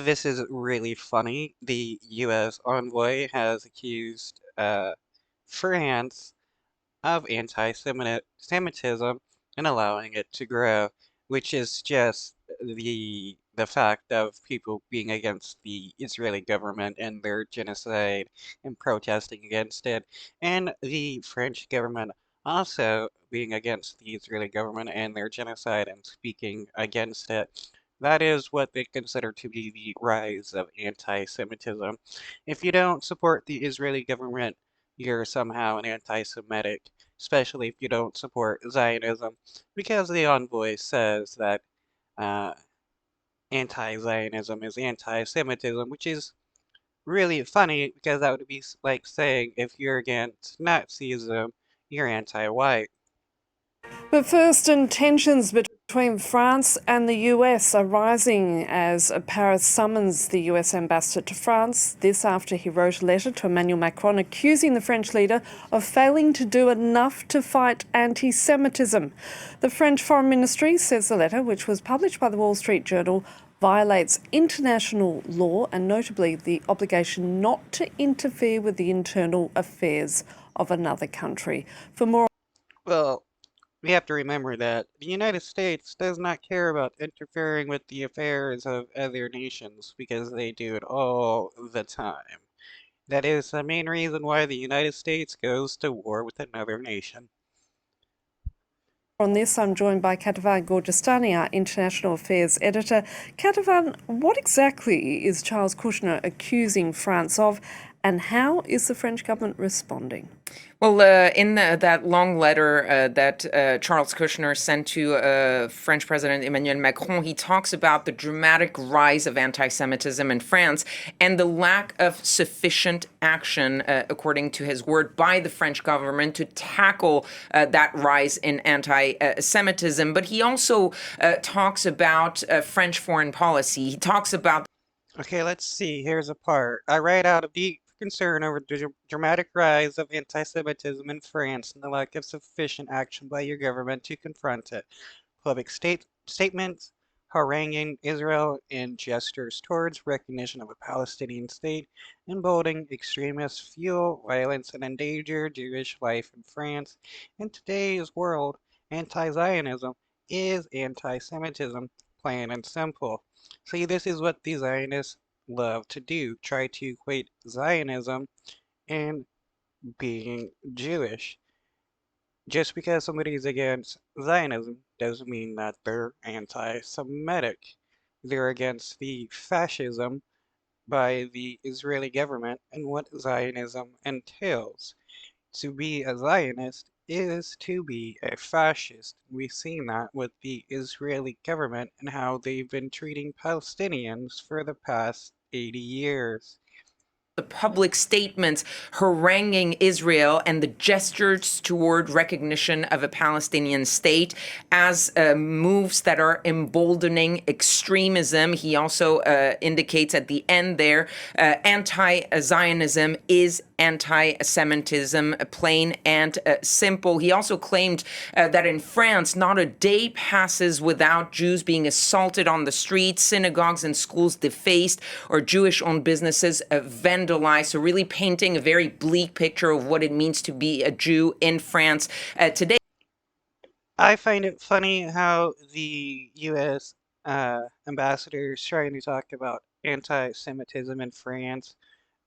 This is really funny. The U.S. envoy has accused France of anti-Semitism and allowing it to grow, which is just the fact of people being against the Israeli government and their genocide and protesting against it, and the French government also being against the Israeli government and their genocide and speaking against it. That is what they consider to be the rise of anti-Semitism. If you don't support the Israeli government, you're somehow an anti-Semitic, especially if you don't support Zionism, because the envoy says that uh, anti-Zionism is anti-Semitism, which is really funny because that would be like saying if you're against Nazism, you're anti-white. But first, tensions between France and the US are rising as Paris summons the US ambassador to France. This after he wrote a letter to Emmanuel Macron accusing the French leader of failing to do enough to fight anti Semitism. The French Foreign Ministry says the letter, which was published by the Wall Street Journal, violates international law and notably the obligation not to interfere with the internal affairs of another country. For more Well, we have to remember that the United States does not care about interfering with the affairs of other nations because they do it all the time. That is the main reason why the United States goes to war with another nation. on this, I'm joined by Katavan Gorgestani, our International Affairs Editor. Katavan, what exactly is Charles Kushner accusing France of, and how is the French government responding? Well, in that long letter that Charles Kushner sent to French President Emmanuel Macron, he talks about the dramatic rise of anti-Semitism in France and the lack of sufficient action, according to his word, by the French government to tackle that rise in anti-Semitism. But he also talks about French foreign policy. He talks about Okay, let's see. Here's a part. I write out of deep concern over the dramatic rise of anti-Semitism in France and the lack of sufficient action by your government to confront it. Public statements haranguing Israel and gestures towards recognition of a Palestinian state, emboldening extremists, fuel violence, and endanger Jewish life in France. In today's world, anti-Zionism is anti-Semitism, plain and simple. See, this is what the Zionists love to do, try to equate Zionism and being Jewish. Just because somebody is against Zionism doesn't mean that they're anti-Semitic. They're against the fascism by the Israeli government and what Zionism entails. To be a Zionist is to be a fascist. We've seen that with the Israeli government and how they've been treating Palestinians for the past 80 years. the public statements haranguing Israel and the gestures toward recognition of a Palestinian state as moves that are emboldening extremism. He also indicates at the end there, anti-Zionism is anti-Semitism, plain and simple. He also claimed that in France, not a day passes without Jews being assaulted on the streets, synagogues and schools defaced, or Jewish-owned businesses vandalized. So really painting a very bleak picture of what it means to be a Jew in France today. I find it funny how the U.S. Ambassador is trying to talk about anti-Semitism in France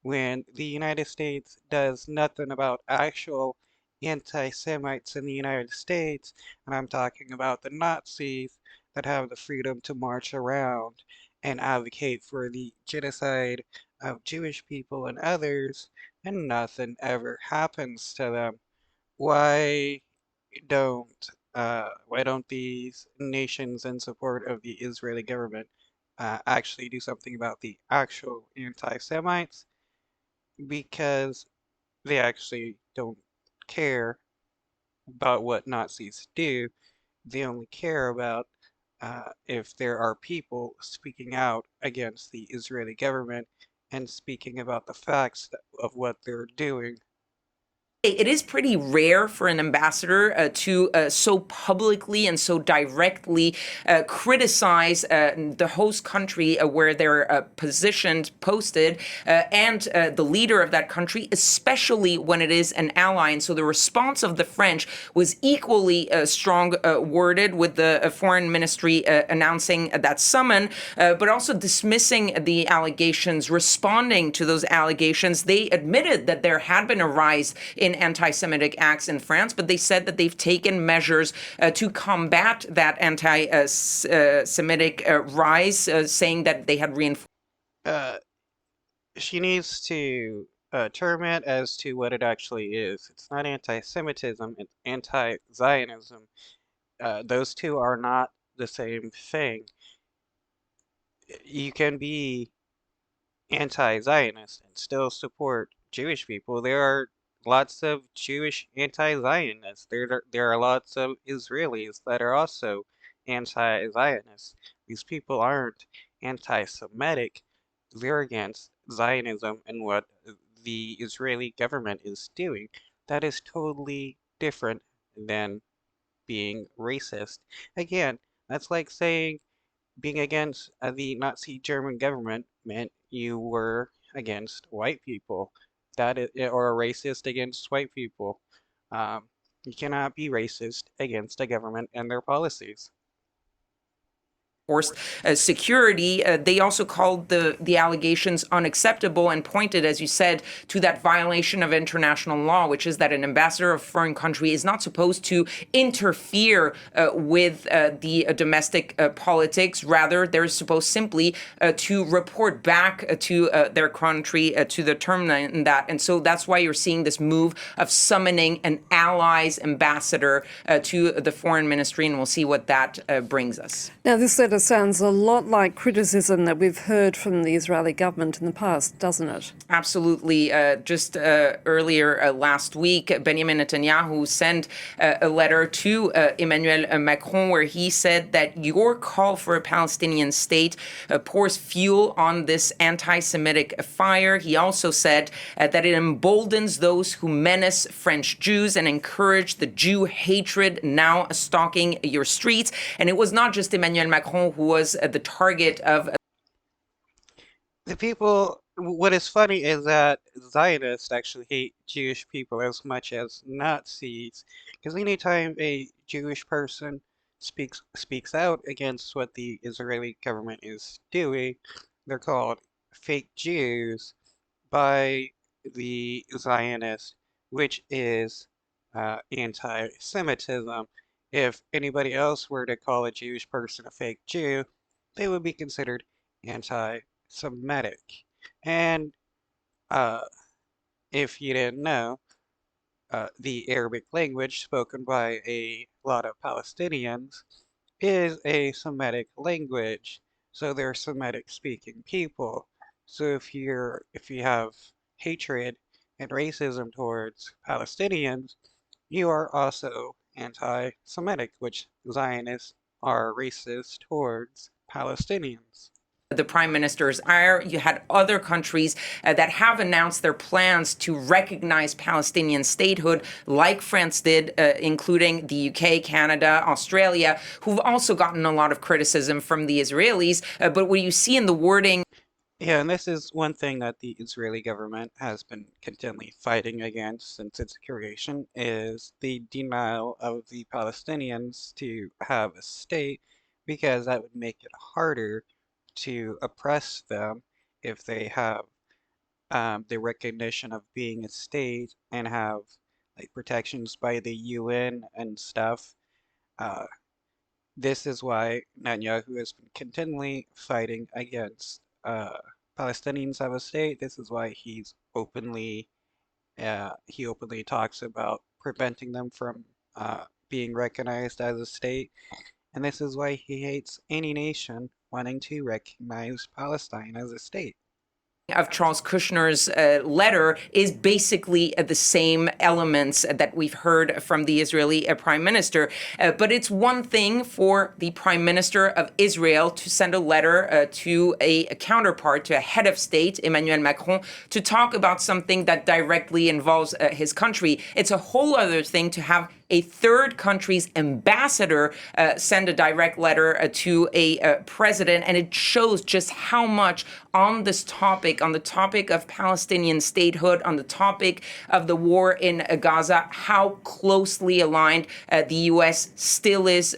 when the United States does nothing about actual anti-Semites in the United States, and I'm talking about the Nazis that have the freedom to march around and advocate for the genocide of Jewish people and others, and nothing ever happens to them. Why don't why don't these nations in support of the Israeli government actually do something about the actual anti-Semites? Because they actually don't care about what Nazis do. They only care about if there are people speaking out against the Israeli government and speaking about the facts of what they're doing. It is pretty rare for an ambassador to so publicly and so directly criticize the host country where they're positioned, posted, and the leader of that country, especially when it is an ally. And so the response of the French was equally strong worded, with the foreign ministry announcing that summon, but also dismissing the allegations, responding to those allegations. They admitted that there had been a rise in anti-Semitic acts in France, but they said that they've taken measures to combat that anti-Semitic rise, saying that they had reinforced. Uh, she needs to term it as to what it actually is. It's not anti-Semitism, it's anti-Zionism. Those two are not the same thing. You can be anti-Zionist and still support Jewish people. There are lots of Jewish anti-Zionists. There are lots of Israelis that are also anti-Zionist. These people aren't anti-Semitic. They're against Zionism and what the Israeli government is doing. That is totally different than being racist. Again, that's like saying being against the Nazi German government meant you were against white people. That is, or a racist against white people. You cannot be racist against a government and their policies. Security. They also called the allegations unacceptable and pointed, as you said, to that violation of international law, which is that an ambassador of a foreign country is not supposed to interfere with the domestic politics. Rather, they're supposed simply to report back to their country, to the term in that. And so that's why you're seeing this move of summoning an allies ambassador to the foreign ministry, and we'll see what that brings us. Now, this letter sounds a lot like criticism that we've heard from the Israeli government in the past, doesn't it? Absolutely. Just earlier last week, Benjamin Netanyahu sent a letter to Emmanuel Macron, where he said that your call for a Palestinian state pours fuel on this anti-Semitic fire. He also said that it emboldens those who menace French Jews and encourage the Jew hatred now stalking your streets. And it was not just Emmanuel Macron who was the target of. The people, what is funny is that Zionists actually hate Jewish people as much as Nazis, because anytime a Jewish person speaks out against what the Israeli government is doing, they're called fake Jews by the Zionists, which is anti-Semitism. If anybody else were to call a Jewish person a fake Jew, they would be considered anti-Semitic. And uh, if you didn't know, the Arabic language spoken by a lot of Palestinians is a Semitic language. So they're Semitic speaking people. So if you have hatred and racism towards Palestinians, you are also anti-Semitic, which Zionists are racist towards Palestinians. The prime minister's ire. You had other countries that have announced their plans to recognize Palestinian statehood, like France did, including the UK, Canada, Australia, who've also gotten a lot of criticism from the Israelis. But what you see in the wording. Yeah, and this is one thing that the Israeli government has been continually fighting against since its creation is the denial of the Palestinians to have a state because that would make it harder to oppress them if they have the recognition of being a state and have like protections by the UN and stuff. Uh, this is why Netanyahu has been continually fighting against Palestinians have a state. This is why he openly talks about preventing them from being recognized as a state, and this is why he hates any nation wanting to recognize Palestine as a state. of Charles Kushner's letter is basically the same elements that we've heard from the Israeli prime minister. But it's one thing for the prime minister of Israel to send a letter to a counterpart, to a head of state, Emmanuel Macron, to talk about something that directly involves his country. It's a whole other thing to have a third country's ambassador send a direct letter to a president. And it shows just how much on this topic, on the topic of Palestinian statehood, on the topic of the war in Gaza, how closely aligned the U.S. still is